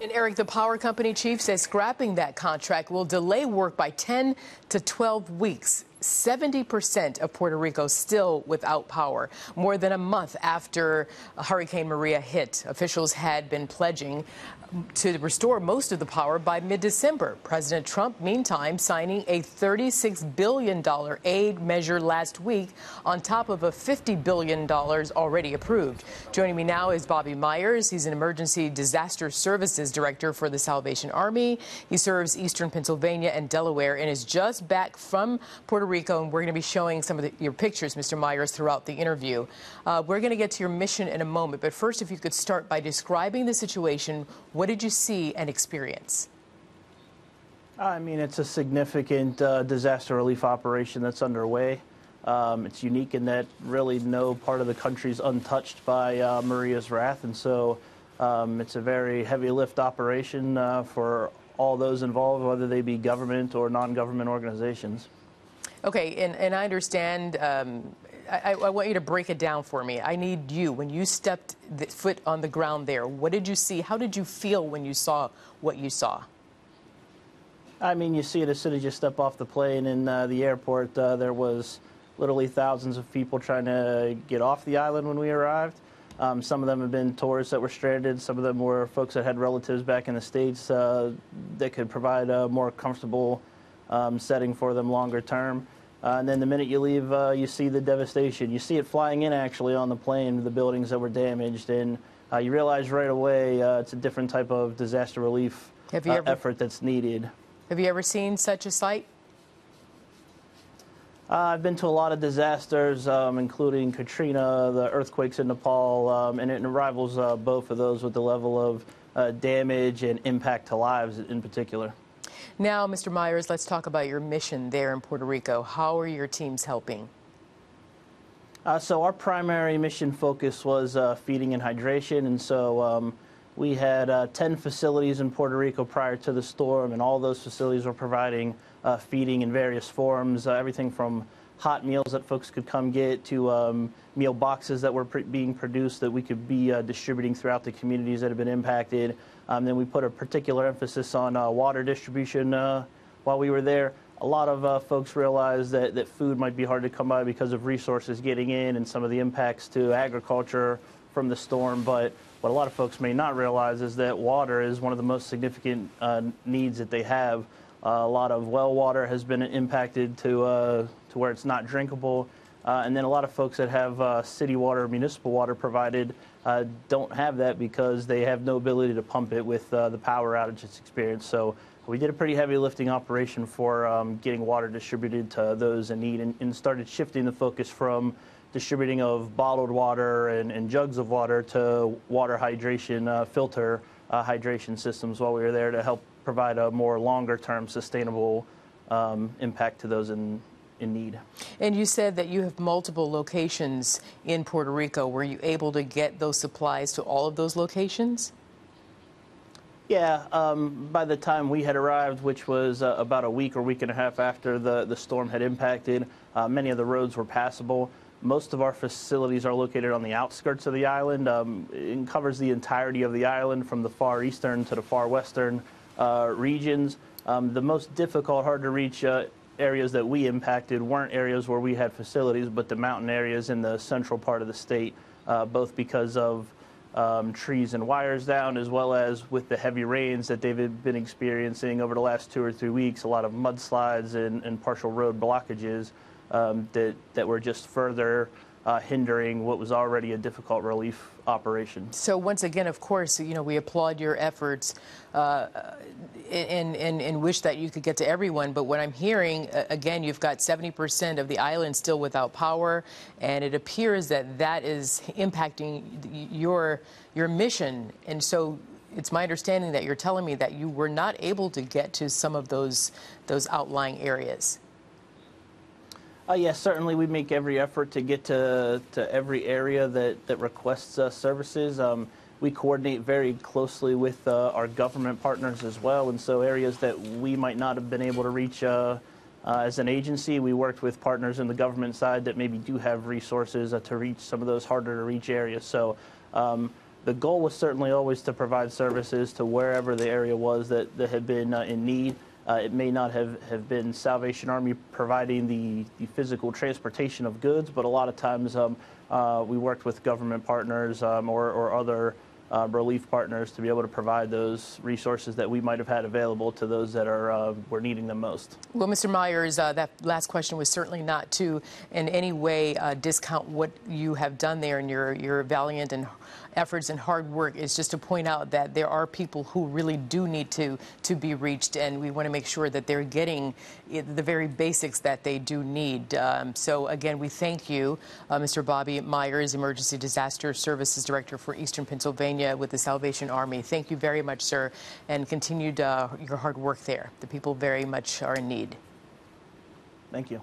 And Eric, the power company chief says scrapping that contract will delay work by 10 to 12 weeks. 70% of Puerto Rico still without power. More than a month after Hurricane Maria hit, officials had been pledging to restore most of the power by mid-December. President Trump, meantime, signing a $36 billion aid measure last week on top of a $50 billion already approved. Joining me now is Bobby Myers. He's an emergency disaster services director for the Salvation Army. He serves Eastern Pennsylvania and Delaware and is just back from Puerto Rico. And we're going to be showing some of your pictures, Mr. Myers, throughout the interview. We're going to get to your mission in a moment. But first, if you could start by describing the situation. What did you see and experience? I mean, it's a significant disaster relief operation that's underway. It's unique in that really no part of the country is untouched by Maria's wrath. And so it's a very heavy lift operation for all those involved, whether they be government or non-government organizations. Okay, and I understand. I want you to break it down for me. I need you. When you stepped the foot on the ground there, what did you see? How did you feel when you saw what you saw? I mean, you see it as soon as you step off the plane in the airport. There was literally thousands of people trying to get off the island when we arrived. Some of them have been tourists that were stranded. Some of them were folks that had relatives back in the States that could provide a more comfortable setting for them longer term. And then the minute you leave, you see the devastation. You see it flying in, actually, on the plane, the buildings that were damaged. And you realize right away it's a different type of disaster relief effort that's needed. Have you ever seen such a sight? I've been to a lot of disasters, including Katrina, the earthquakes in Nepal, and it rivals both of those with the level of damage and impact to lives in particular. Now, Mr. Myers, let's talk about your mission there in Puerto Rico. How are your teams helping? So our primary mission focus was feeding and hydration, and so we had 10 facilities in Puerto Rico prior to the storm, and all those facilities were providing feeding in various forms, everything from hot meals that folks could come get to meal boxes that were being produced that we could be distributing throughout the communities that have been impacted. Then we put a particular emphasis on water distribution while we were there. A lot of folks realized that food might be hard to come by because of resources getting in and some of the impacts to agriculture from the storm. But what a lot of folks may not realize is that water is one of the most significant needs that they have. A lot of well water has been impacted to where it's not drinkable. And then a lot of folks that have city water, municipal water provided don't have that because they have no ability to pump it with the power outages experienced. So we did a pretty heavy lifting operation for getting water distributed to those in need and started shifting the focus from distributing of bottled water and jugs of water to water hydration, filter hydration systems while we were there to help provide a more longer-term sustainable impact to those in need. And you said that you have multiple locations in Puerto Rico. Were you able to get those supplies to all of those locations? Yeah, by the time we had arrived, which was about a week or week and a half after the storm had impacted, many of the roads were passable. Most of our facilities are located on the outskirts of the island. It covers the entirety of the island from the far eastern to the far western regions. The most difficult, hard to reach areas that we impacted weren't areas where we had facilities, but the mountain areas in the central part of the state, both because of trees and wires down, as well as with the heavy rains that they've been experiencing over the last 2 or 3 weeks, a lot of mudslides and partial road blockages that were just further hindering what was already a difficult relief operation. So once again, of course, you know, we applaud your efforts and wish that you could get to everyone. But what I'm hearing, again, you've got 70% of the island still without power, and it appears that that is impacting your mission. And so it's my understanding that you're telling me that you were not able to get to some of those outlying areas. Yes, certainly we make every effort to get to every area that requests services. We coordinate very closely with our government partners as well, and so areas that we might not have been able to reach as an agency, we worked with partners in the government side that maybe do have resources to reach some of those harder to reach areas. So the goal was certainly always to provide services to wherever the area was that had been in need. It may not have been Salvation Army providing the physical transportation of goods, but a lot of times we worked with government partners or other relief partners to be able to provide those resources that we might have had available to those that were needing them most. Well, Mr. Myers, that last question was certainly not to in any way discount what you have done there and your valiant and efforts and hard work. Is just to point out that there are people who really do need to be reached, and we want to make sure that they're getting the very basics that they do need. So again, we thank you, Mr. Bobby Myers, Emergency Disaster Services Director for Eastern Pennsylvania with the Salvation Army. Thank you very much, sir, and continued your hard work there. The people very much are in need. Thank you.